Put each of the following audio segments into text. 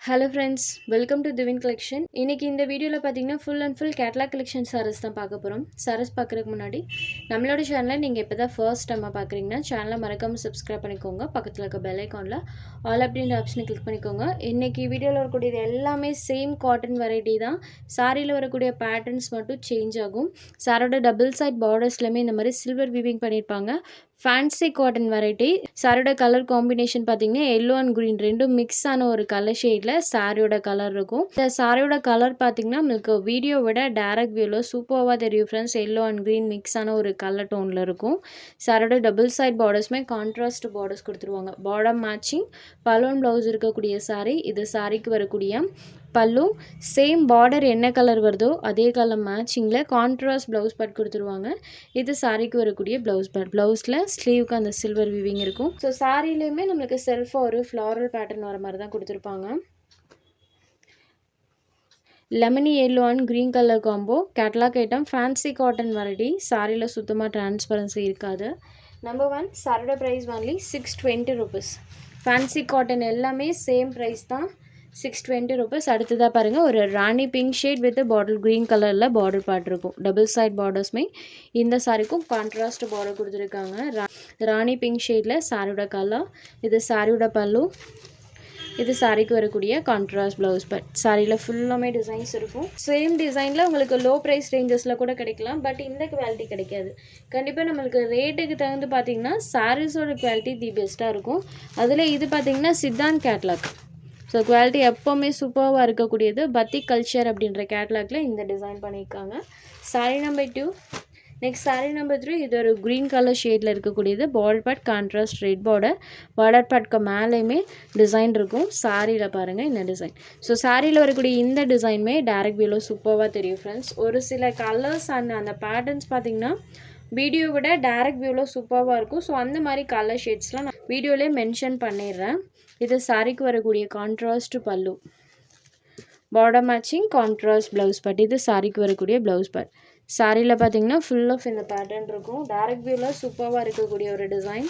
Hello friends, welcome to Divin Collection. இன்னைக்கு இந்த வீடியோல பாத்தீங்கன்னா full and full catalog collection sarees தான் பார்க்க போறோம். sarees பார்க்கறதுக்கு முன்னாடி நம்மளோட சேனலை நீங்க இப்பதான் first time பார்க்கறீங்கன்னா சேனலை மறக்காம subscribe பண்ணிக்கோங்க. பக்கத்துல இருக்க bell iconல all அப்படிங்கற ஆப்ஷனை click பண்ணிக்கோங்க. இன்னைக்கு வீடியோல வரக்கூடிய எல்லாமே same cotton variety தான். சாரியில வரக்கூடிய patterns மட்டும் change ஆகும். சாரோட double side bordersலமே இந்த மாதிரி silver weaving பண்ணிருப்பாங்க. Fancy cotton variety. சாரியோட கலர் காம்பினேஷன் பார்த்தீங்கன்னா எல்லோ அண்ட் க்ரீன் ரெண்டும் மிக்ஸ் ஆன ஒரு கலர் ஷேடில் சாரியோட கலர் இருக்கும். இந்த சாரியோட கலர் பார்த்தீங்கன்னா உங்களுக்கு வீடியோ விட டேரக்ட் வியூவில் சூப்பராக தெரியும் friends. Yellow and green mix ஆன ஒரு கலர் டோனில் இருக்கும். சாரியோட டபுள் சைட் பார்டர்ஸ்மே கான்ட்ராஸ்ட் பார்டர்ஸ் கொடுத்துருவாங்க. பார்டர் மேட்சிங் பலூன் ப்ளவுஸ் இருக்கக்கூடிய சாரி. இது சாரிக்கு வரக்கூடிய பல்லு. சேம் பார்டர் என்ன கலர் வருதோ அதே கலர் மேட்சிங்கில் கான்ட்ராஸ்ட் ப்ளவுஸ் பட் கொடுத்துருவாங்க. இது சாரிக்கு வரக்கூடிய ப்ளவுஸ் பட். ப்ளவுஸில் ஸ்லீவுக்கு அந்த சில்வர் வீவிங் இருக்கும். ஸோ சாரிலையுமே நம்மளுக்கு செல்ஃபாக ஒரு ஃப்ளாரல் பேட்டர்ன் வர மாதிரி தான் கொடுத்துருப்பாங்க. Lemony yellow and green colour combo. Catalogue item fancy cotton variety. சாரியில் சுத்தமாக டிரான்ஸ்பரன்சி இருக்காது. நம்பர் 1 சாரியோட price only 620 rupees. Fancy cotton எல்லாமே சேம் ப்ரைஸ் தான், 620 rupees. அடுத்ததாக பாருங்கள், ஒரு rani pink shade with bottle green கலரில் பார்டர் பார்ட் இருக்கும். டபுள் சைட் பார்டர்ஸ்மே இந்த சாரிக்கும் கான்ட்ராஸ்ட் பார்டர் கொடுத்துருக்காங்க. ராணி பிங்க் ஷேடில் சாரியோட கலர். இது சாரியோட பல்லு. இது சாரிக்கு வரக்கூடிய கான்ட்ராஸ்ட் ப்ளவுஸ் பட். சாரியில் ஃபுல்லாமே டிசைன்ஸ் இருக்கும். சேம் டிசைனில் உங்களுக்கு லோ ப்ரைஸ் ரேஞ்சஸில் கூட கிடைக்கலாம், பட் இந்த குவாலிட்டி கிடைக்காது. கண்டிப்பாக நம்மளுக்கு ரேட்டுக்கு தகுந்து பார்த்தீங்கன்னா சாரீஸோட குவாலிட்டி தி பெஸ்ட்டாக இருக்கும். அதில் இது பார்த்தீங்கன்னா சித்தாந்த் கேட்லாக். ஸோ குவாலிட்டி எப்போவுமே சூப்பராக இருக்கக்கூடியது. பத்திக் கல்ச்சர் அப்படின்ற கேட்லாகில் இந்த டிசைன் பண்ணியிருக்காங்க. Saree number 2. Next saree number 3. இது ஒரு க்ரீன் கலர் ஷேடில் இருக்கக்கூடியது. Border part contrast red border. Border பார்ட்க்கு மேலேயுமே டிசைன் இருக்கும். சாரியில் பாருங்கள் இந்த டிசைன். ஸோ சாரியில் வரக்கூடிய இந்த டிசைனுமே டேரக்ட் வியூவில் சூப்பராக தெரியும் ஃப்ரெண்ட்ஸ். ஒரு சில கலர்ஸ் அண்ட் அந்த பேட்டர்ன்ஸ் பார்த்தீங்கன்னா வீடியோ விட டேரக்ட் வியூவில் சூப்பராக இருக்கும். ஸோ அந்த மாதிரி கலர் ஷேட்ஸ்லாம் நான் வீடியோலேயே மென்ஷன் பண்ணிடுறேன். இது சாரிக்கு வரக்கூடிய contrast pallu. Border matching contrast blouse bit. இது சாரிக்கு வரக்கூடிய ப்ளவுஸ் பட். சாரியில் பார்த்தீங்கன்னா ஃபுல் ஆஃப் இந்த பேட்டர்ன் இருக்கும். டேரக்ட் வியூவில் சூப்பராக இருக்கக்கூடிய ஒரு design.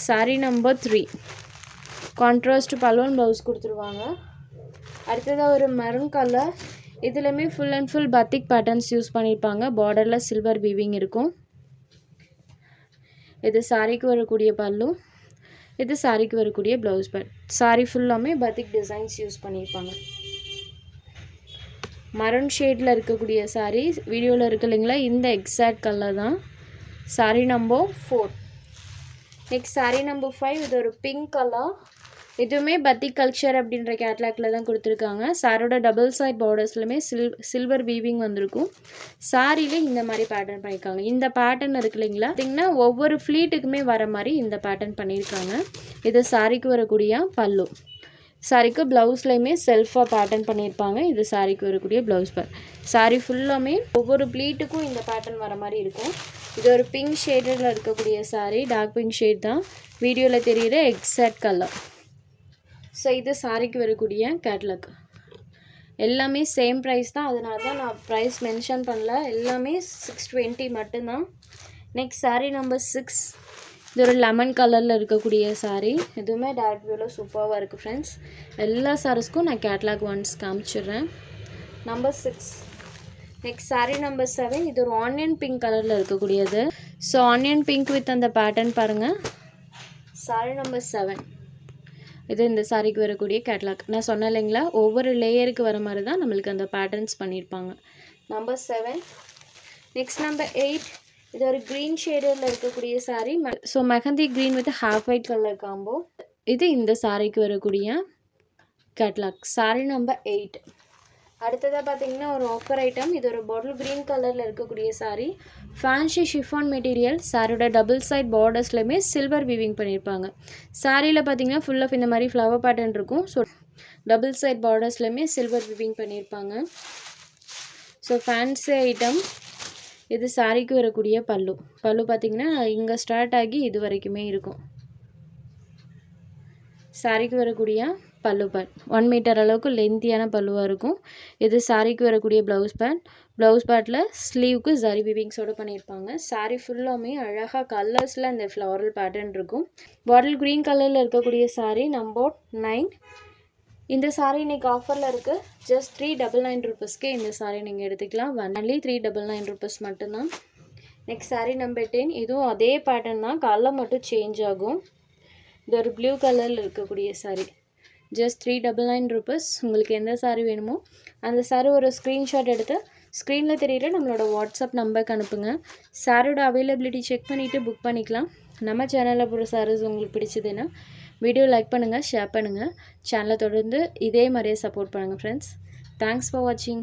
Saree number 3. Contrast balloon blouse கொடுத்துருவாங்க. அடுத்ததாக ஒரு மெரூன் கலர். இதுலையுமே full and full batik patterns use பண்ணியிருப்பாங்க. பார்டரில் சில்வர் வீவிங் இருக்கும். இது சாரிக்கு வரக்கூடிய பல்லு. இது சாரிக்கு வரக்கூடிய ப்ளவுஸ் பட். சாரி ஃபுல்லாமே பத்திக் டிசைன்ஸ் யூஸ் பண்ணியிருப்பாங்க. மரூன் ஷேடில் இருக்கக்கூடிய சாரீ வீடியோவில் இருக்கு இல்லைங்களா, இந்த எக்ஸாக்ட் கலர் தான். Sorry number 4. Next saree number 5. இது ஒரு பிங்க் கலர். இதுவுமே பத்திக் கல்ச்சர் அப்படின்ற கேட்லாக்ல தான் கொடுத்துருக்காங்க. சாரோட டபுள் சைட் பார்டர்ஸ்லையுமே சில்வர் வீவிங் வந்திருக்கும். சாரியில் இந்த மாதிரி பேட்டர்ன் பண்ணியிருக்காங்க. இந்த பேட்டர்ன் இருக்கு இல்லைங்களா, பார்த்தீங்கன்னா ஒவ்வொரு ஃப்ளீட்டுக்குமே வர மாதிரி இந்த பேட்டர்ன் பண்ணியிருக்காங்க. இது சாரிக்கு வரக்கூடிய பல்லு. சாரிக்கு ப்ளவுஸ்லையுமே செல்ஃபாக பேட்டர்ன் பண்ணியிருப்பாங்க. இது சாரிக்கு வரக்கூடிய ப்ளவுஸ் பேட். சாரி ஃபுல்லாமே ஒவ்வொரு ப்ளீட்டுக்கும் இந்த பேட்டர்ன் வர மாதிரி இருக்கும். இது ஒரு பிங்க் ஷேடில் இருக்கக்கூடிய சாரி. டார்க் பிங்க் ஷேட் தான் வீடியோவில் தெரியுற எக்ஸாக்ட் கலர். ஸோ இது சாரிக்கு வரக்கூடிய கேட்லாக். எல்லாமே சேம் ப்ரைஸ் தான், அதனால தான் நான் ப்ரைஸ் மென்ஷன் பண்ணல. எல்லாமே 620 மட்டும்தான். Next saree number 6. இது ஒரு லெமன் கலரில் இருக்கக்கூடிய சாரீ. இதுவுமே டேரக்ட் வியூவில் சூப்பராக இருக்குது ஃப்ரெண்ட்ஸ். எல்லா சாரீஸ்க்கும் நான் கேட்லாக் ஒன்ஸ் காமிச்சிடுறேன். நம்பர் 6. Next sari number 7. இது ஒரு ஆனியன் பிங்க் கலரில் இருக்கக்கூடியது. ஸோ ஆனியன் பிங்க் வித் அந்த பேட்டர்ன் பாருங்கள். சாரீ நம்பர் 7. இது இந்த சாரிக்கு வரக்கூடிய கேட்லாக். நான் சொன்னேன் இல்லைங்களா, ஒவ்வொரு லேயருக்கு வர மாதிரி தான் நம்மளுக்கு அந்த பேட்டர்ன்ஸ் பண்ணியிருப்பாங்க. நம்பர் 7. Next number 8. இது ஒரு க்ரீன் ஷேடில் இருக்கக்கூடிய sari. So mehndi green with half white colour combo. இது இந்த சாரிக்கு வரக்கூடிய கேட்லாக். சாரீ நம்பர் 8. அடுத்ததாக பார்த்தீங்கன்னா ஒரு ஆஃபர் ஐட்டம். இது ஒரு பாட்டில் க்ரீன் கலரில் இருக்கக்கூடிய சாரீ. Fancy chiffon material. சாரியோட டபுள் சைட் பார்டர்ஸ்லையுமே சில்வர் வீவிங் பண்ணியிருப்பாங்க. சாரியில் பார்த்தீங்கன்னா ஃபுல் ஆஃப் இந்த மாதிரி ஃப்ளவர் பேட்டர்ன் இருக்கும். ஸோ டபுள் சைட் பார்டர்ஸ்லையுமே சில்வர் வீவிங் பண்ணியிருப்பாங்க. So fancy item. இது சாரிக்கு வரக்கூடிய பல்லு. பல்லு பார்த்தீங்கன்னா இங்கே ஸ்டார்ட் ஆகி இது வரைக்குமே இருக்கும். சாரிக்கு வரக்கூடிய பல்லு பேட் 1 மீட்டர் அளவுக்கு லென்த்தியான பல்லுவாக இருக்கும். இது சாரிக்கு வரக்கூடிய ப்ளவுஸ் பேட்டில் ஸ்லீவுக்கு ஜரி வீவிங்ஸோடு பண்ணியிருப்பாங்க. சாரி ஃபுல்லாமே அழகாக கலர்ஸில் அந்த ஃப்ளாரல் பேட்டர்ன் இருக்கும். பாட்டில் க்ரீன் கலரில் இருக்கக்கூடிய சாரி நம்பர் 9. இந்த சாரி இன்றைக்கி ஆஃபரில் இருக்குது. ஜஸ்ட் 399 ருபீஸ்க்கு இந்த சாரி நீங்கள் எடுத்துக்கலாம். ஒன்லி 399 ருபீஸ் மட்டும்தான். Next saree number 10. இதுவும் அதே பேட்டர்ன் தான், கலர் மட்டும் சேஞ்ச் ஆகும். இது ஒரு ப்ளூ கலரில் இருக்கக்கூடிய சாரி. Just 399 rupees. உங்களுக்கு எந்த சாரி வேணுமோ அந்த சாரி ஒரு ஸ்க்ரீன்ஷாட் எடுத்து ஸ்க்ரீனில் தெரியுற நம்மளோட வாட்ஸ்அப் நம்பருக்கு அனுப்புங்க. சாரியோட அவைலபிலிட்டி செக் பண்ணிவிட்டு புக் பண்ணிக்கலாம். நம்ம சேனலில் போகிற சாரீஸ் உங்களுக்கு பிடிச்சதுன்னா வீடியோ லைக் பண்ணுங்கள், ஷேர் பண்ணுங்கள். சேனலை தொடர்ந்து இதே மாதிரியே சப்போர்ட் பண்ணுங்கள் ஃப்ரெண்ட்ஸ். தேங்க்ஸ் ஃபார் வாட்சிங்.